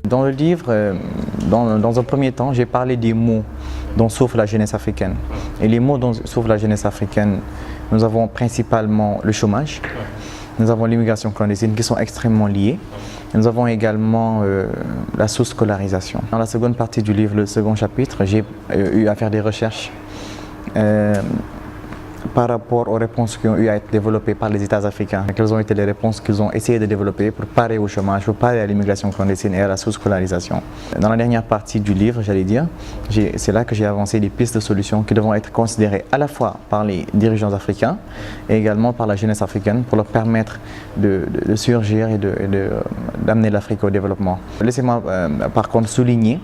Dans le livre, dans un premier temps, j'ai parlé des maux dont souffre la jeunesse africaine. Et les maux dont souffre la jeunesse africaine, nous avons principalement le chômage, nous avons l'immigration clandestine qui sont extrêmement liées. Nous avons également la sous-scolarisation. Dans la seconde partie du livre, le second chapitre, j'ai eu à faire des recherches par rapport aux réponses qui ont eu à être développées par les États africains. Quelles ont été les réponses qu'ils ont essayé de développer pour parer au chômage, pour parer à l'immigration clandestine et à la sous-scolarisation. Dans la dernière partie du livre, j'allais dire, c'est là que j'ai avancé des pistes de solutions qui devront être considérées à la fois par les dirigeants africains et également par la jeunesse africaine pour leur permettre de surgir et d'amener l'Afrique au développement. Laissez-moi par contre souligner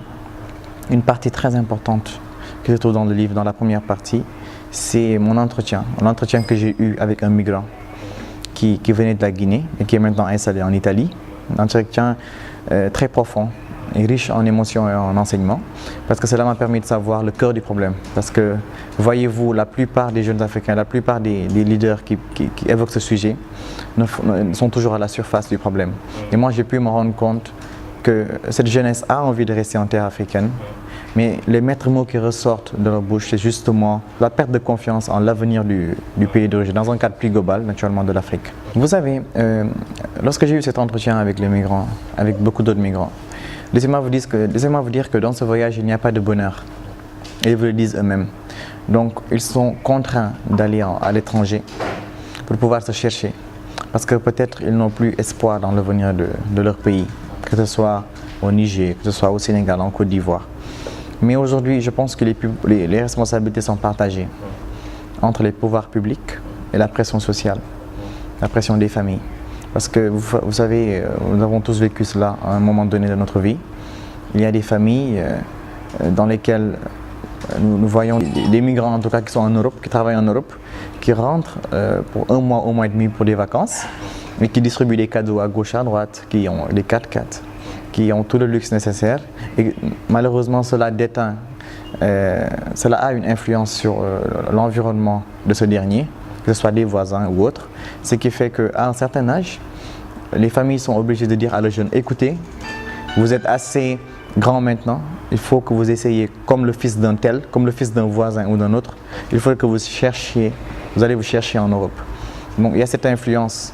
une partie très importante qui se trouve dans le livre, dans la première partie. C'est mon entretien que j'ai eu avec un migrant qui venait de la Guinée et qui est maintenant installé en Italie. Un entretien très profond et riche en émotions et en enseignements, parce que cela m'a permis de savoir le cœur du problème. Parce que, voyez-vous, la plupart des jeunes Africains, la plupart des leaders qui évoquent ce sujet sont toujours à la surface du problème. Et moi, j'ai pu me rendre compte que cette jeunesse a envie de rester en terre africaine, mais les maîtres mots qui ressortent de leur bouche, c'est justement la perte de confiance en l'avenir du pays d'origine, dans un cadre plus global, naturellement, de l'Afrique. Vous savez, lorsque j'ai eu cet entretien avec les migrants, avec beaucoup d'autres migrants, laissez-moi vous dire que dans ce voyage, il n'y a pas de bonheur. Et ils vous le disent eux-mêmes. Donc, ils sont contraints d'aller à l'étranger pour pouvoir se chercher. Parce que peut-être ils n'ont plus espoir dans l'avenir de leur pays, que ce soit au Niger, que ce soit au Sénégal, en Côte d'Ivoire. Mais aujourd'hui, je pense que les responsabilités sont partagées entre les pouvoirs publics et la pression sociale, la pression des familles. Parce que vous savez, nous avons tous vécu cela à un moment donné de notre vie. Il y a des familles dans lesquelles nous voyons des migrants, en tout cas qui sont en Europe, qui travaillent en Europe, qui rentrent pour un mois et demi pour des vacances, mais qui distribuent des cadeaux à gauche, à droite, qui ont des 4x4. Qui ont tout le luxe nécessaire, et malheureusement cela déteint, cela a une influence sur l'environnement de ce dernier, que ce soit des voisins ou autres, ce qui fait qu'à un certain âge, les familles sont obligées de dire à leurs jeunes, écoutez, vous êtes assez grand maintenant, il faut que vous essayiez comme le fils d'un tel, comme le fils d'un voisin ou d'un autre, il faut que vous allez vous chercher en Europe. Donc il y a cette influence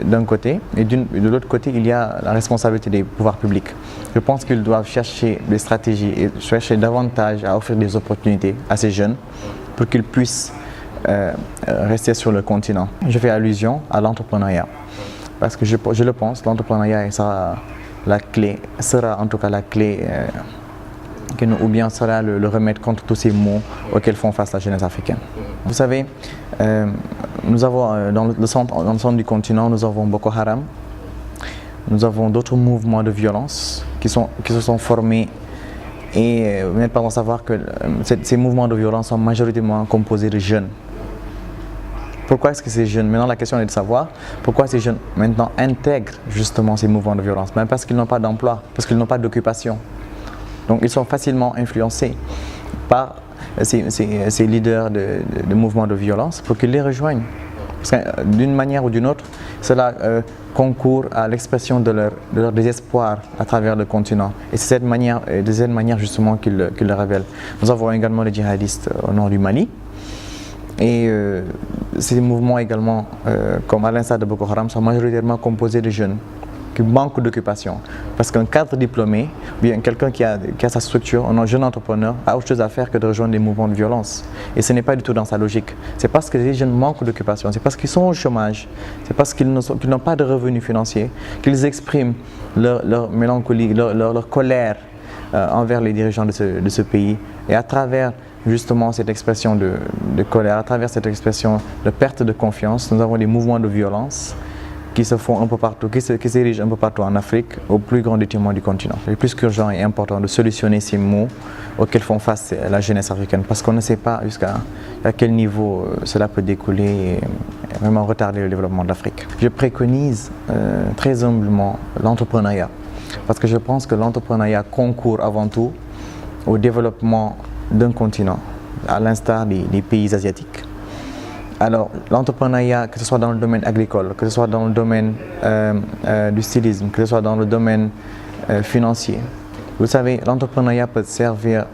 d'un côté, et de l'autre côté, il y a la responsabilité des pouvoirs publics. Je pense qu'ils doivent chercher des stratégies et chercher davantage à offrir des opportunités à ces jeunes pour qu'ils puissent rester sur le continent. Je fais allusion à l'entrepreneuriat, parce que je le pense, l'entrepreneuriat sera en tout cas la clé, ou bien sera le remède contre tous ces maux auxquels font face la jeunesse africaine. Vous savez, nous avons dans le centre du continent, nous avons Boko Haram, nous avons d'autres mouvements de violence qui se sont formés, et vous n'êtes pas sans savoir que ces mouvements de violence sont majoritairement composés de jeunes. Pourquoi est-ce que ces jeunes, maintenant la question est de savoir pourquoi ces jeunes maintenant intègrent justement ces mouvements de violence? Même parce qu'ils n'ont pas d'emploi, parce qu'ils n'ont pas d'occupation. Donc ils sont facilement influencés par ces leaders de mouvements de violence pour qu'ils les rejoignent. Parce que d'une manière ou d'une autre, cela concourt à l'expression de leur désespoir à travers le continent. Et c'est de cette manière justement qu'ils le révèlent. Nous avons également les djihadistes au nord du Mali. Et ces mouvements également, comme à l'instar de Boko Haram, sont majoritairement composés de jeunes qui manquent d'occupation. Parce qu'un cadre diplômé, bien quelqu'un qui a sa structure, un jeune entrepreneur, a autre chose à faire que de rejoindre des mouvements de violence. Et ce n'est pas du tout dans sa logique. C'est parce que les jeunes manquent d'occupation, c'est parce qu'ils sont au chômage, c'est parce qu'ils n'ont pas de revenus financiers, qu'ils expriment leur mélancolie, leur colère envers les dirigeants de ce pays. Et à travers justement cette expression de colère, à travers cette expression de perte de confiance, nous avons des mouvements de violence qui se font un peu partout, qui s'érigent un peu partout en Afrique, au plus grand détriment du continent. Il est plus qu'urgent et important de solutionner ces maux auxquels font face la jeunesse africaine, parce qu'on ne sait pas jusqu'à quel niveau cela peut découler et vraiment retarder le développement de l'Afrique. Je préconise très humblement l'entrepreneuriat, parce que je pense que l'entrepreneuriat concourt avant tout au développement d'un continent, à l'instar des pays asiatiques. Alors, l'entrepreneuriat, que ce soit dans le domaine agricole, que ce soit dans le domaine du stylisme, que ce soit dans le domaine financier. Vous savez, l'entrepreneuriat peut servir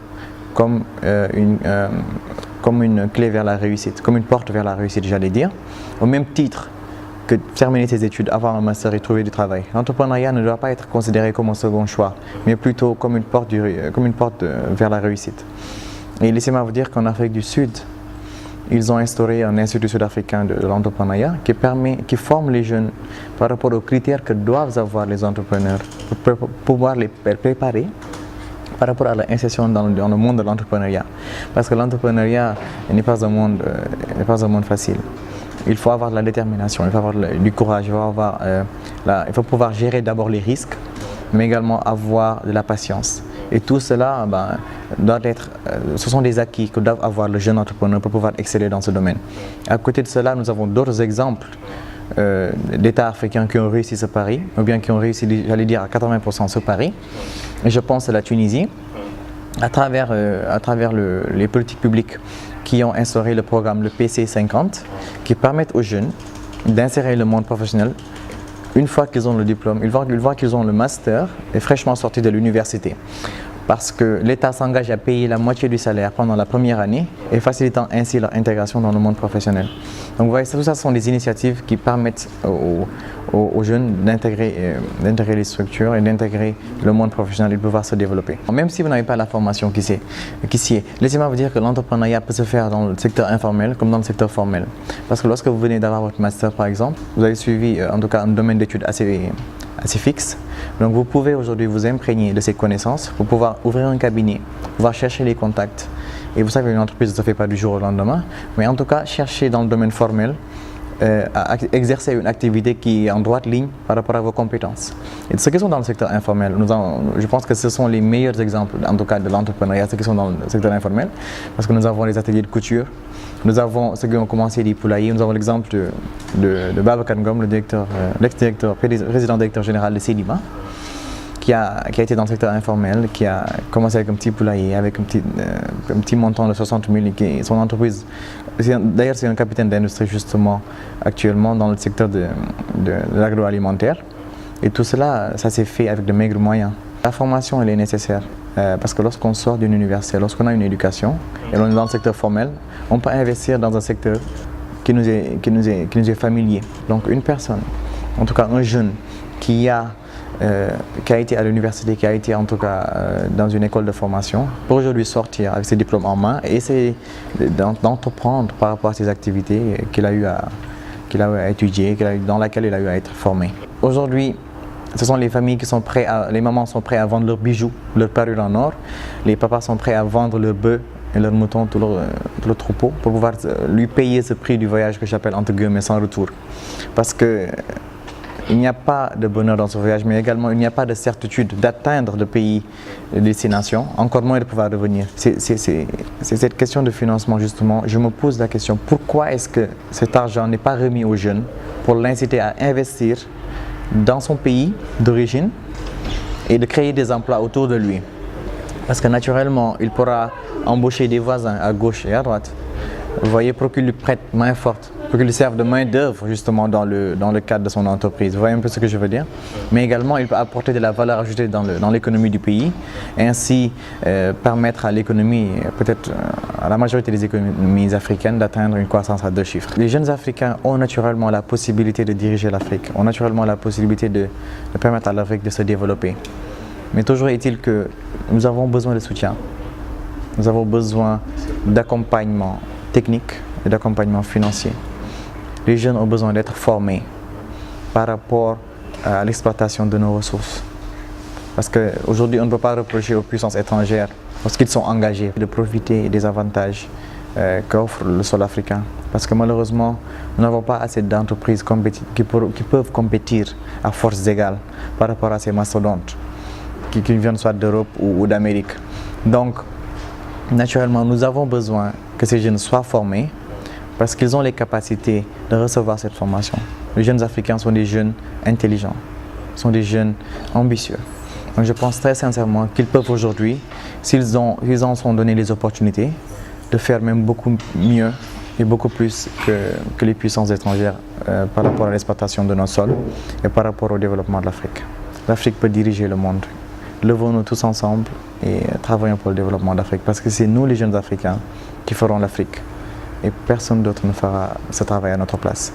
comme une clé vers la réussite, comme une porte vers la réussite, j'allais dire, au même titre que terminer ses études, avoir un master et trouver du travail. L'entrepreneuriat ne doit pas être considéré comme un second choix, mais plutôt comme une porte vers la réussite. Et laissez-moi vous dire qu'en Afrique du Sud, ils ont instauré un institut sud-africain de l'entrepreneuriat qui forme les jeunes par rapport aux critères que doivent avoir les entrepreneurs pour pouvoir les préparer par rapport à l'insertion dans le monde de l'entrepreneuriat. Parce que l'entrepreneuriat n'est pas un monde facile. Il faut avoir de la détermination, il faut avoir du courage, il faut pouvoir gérer d'abord les risques, mais également avoir de la patience. Et tout cela, ce sont des acquis que doit avoir le jeune entrepreneur pour pouvoir exceller dans ce domaine. À côté de cela, nous avons d'autres exemples d'États africains qui ont réussi ce pari, ou bien qui ont réussi, j'allais dire, à 80% ce pari. Et je pense à la Tunisie, à travers les politiques publiques qui ont instauré le programme, le PC50, qui permettent aux jeunes d'insérer le monde professionnel. Une fois qu'ils ont le diplôme, une fois qu'ils ont le master et fraîchement sortis de l'université. Parce que l'État s'engage à payer la moitié du salaire pendant la première année et facilitant ainsi leur intégration dans le monde professionnel. Donc vous voyez, tout ça sont des initiatives qui permettent aux jeunes d'intégrer les structures et d'intégrer le monde professionnel et de pouvoir se développer. Même si vous n'avez pas la formation qui s'y est, laissez-moi vous dire que l'entrepreneuriat peut se faire dans le secteur informel comme dans le secteur formel. Parce que lorsque vous venez d'avoir votre master par exemple, vous avez suivi en tout cas un domaine d'études assez fixe. Donc vous pouvez aujourd'hui vous imprégner de ces connaissances pour pouvoir ouvrir un cabinet, pouvoir chercher les contacts. Et vous savez, une entreprise ne se fait pas du jour au lendemain, mais en tout cas chercher dans le domaine formel à exercer une activité qui est en droite ligne par rapport à vos compétences. Et ceux qui sont dans le secteur informel, je pense que ce sont les meilleurs exemples en tout cas de l'entrepreneuriat, ceux qui sont dans le secteur informel, parce que nous avons les ateliers de couture, nous avons ceux qui ont commencé les poulaillers, nous avons l'exemple de Babacar Ngom, l'ex-directeur, président directeur général de Sedima, qui a été dans le secteur informel, qui a commencé avec un petit poulailler, avec un petit montant de 60 000, et son entreprise, d'ailleurs c'est un capitaine d'industrie justement actuellement dans le secteur de l'agroalimentaire. Et tout cela, ça s'est fait avec de maigres moyens. La formation, elle est nécessaire, parce que lorsqu'on sort d'une université, lorsqu'on a une éducation, et on est dans le secteur formel, on peut investir dans un secteur qui nous est familier. Donc une personne, en tout cas un jeune qui a été à l'université, qui a été en tout cas dans une école de formation, pour aujourd'hui sortir avec ses diplômes en main et essayer d'entreprendre par rapport à ses activités qu'il a eu à étudier, dans laquelle il a eu à être formé. Aujourd'hui, ce sont les familles qui sont prêtes, les mamans sont prêtes à vendre leurs bijoux, leurs parures en or, les papas sont prêts à vendre leurs bœufs et leurs moutons, tout le troupeau, pour pouvoir lui payer ce prix du voyage que j'appelle entre guillemets sans retour. Parce que il n'y a pas de bonheur dans ce voyage, mais également il n'y a pas de certitude d'atteindre le pays de destination, encore moins de pouvoir revenir. C'est cette question de financement justement. Je me pose la question, pourquoi est-ce que cet argent n'est pas remis aux jeunes pour l'inciter à investir dans son pays d'origine et de créer des emplois autour de lui? Parce que naturellement, il pourra embaucher des voisins à gauche et à droite. Vous voyez, pour qu'ils lui prêtent main forte, pour qu'ils lui servent de main d'œuvre justement dans le cadre de son entreprise. Vous voyez un peu ce que je veux dire? Mais également, il peut apporter de la valeur ajoutée dans l'économie du pays et ainsi permettre à l'économie, peut-être à la majorité des économies africaines, d'atteindre une croissance à 2 chiffres. Les jeunes Africains ont naturellement la possibilité de diriger l'Afrique, ont naturellement la possibilité de permettre à l'Afrique de se développer. Mais toujours est-il que nous avons besoin de soutien, nous avons besoin d'accompagnement technique et d'accompagnement financier. Les jeunes ont besoin d'être formés par rapport à l'exploitation de nos ressources. Parce qu'aujourd'hui, on ne peut pas reprocher aux puissances étrangères, lorsqu'ils sont engagés, de profiter des avantages qu'offre le sol africain. Parce que malheureusement, nous n'avons pas assez d'entreprises qui peuvent compétir à forces égales par rapport à ces mastodontes qui viennent soit d'Europe ou d'Amérique. Donc, naturellement, nous avons besoin que ces jeunes soient formés parce qu'ils ont les capacités de recevoir cette formation. Les jeunes Africains sont des jeunes intelligents, sont des jeunes ambitieux. Donc je pense très sincèrement qu'ils peuvent aujourd'hui, s'ils en sont donné les opportunités, de faire même beaucoup mieux et beaucoup plus que les puissances étrangères par rapport à l'exploitation de nos sols et par rapport au développement de l'Afrique. L'Afrique peut diriger le monde. levons-nous tous ensemble et travaillons pour le développement d'Afrique. Parce que c'est nous, les jeunes Africains, qui ferons l'Afrique. Et personne d'autre ne fera ce travail à notre place.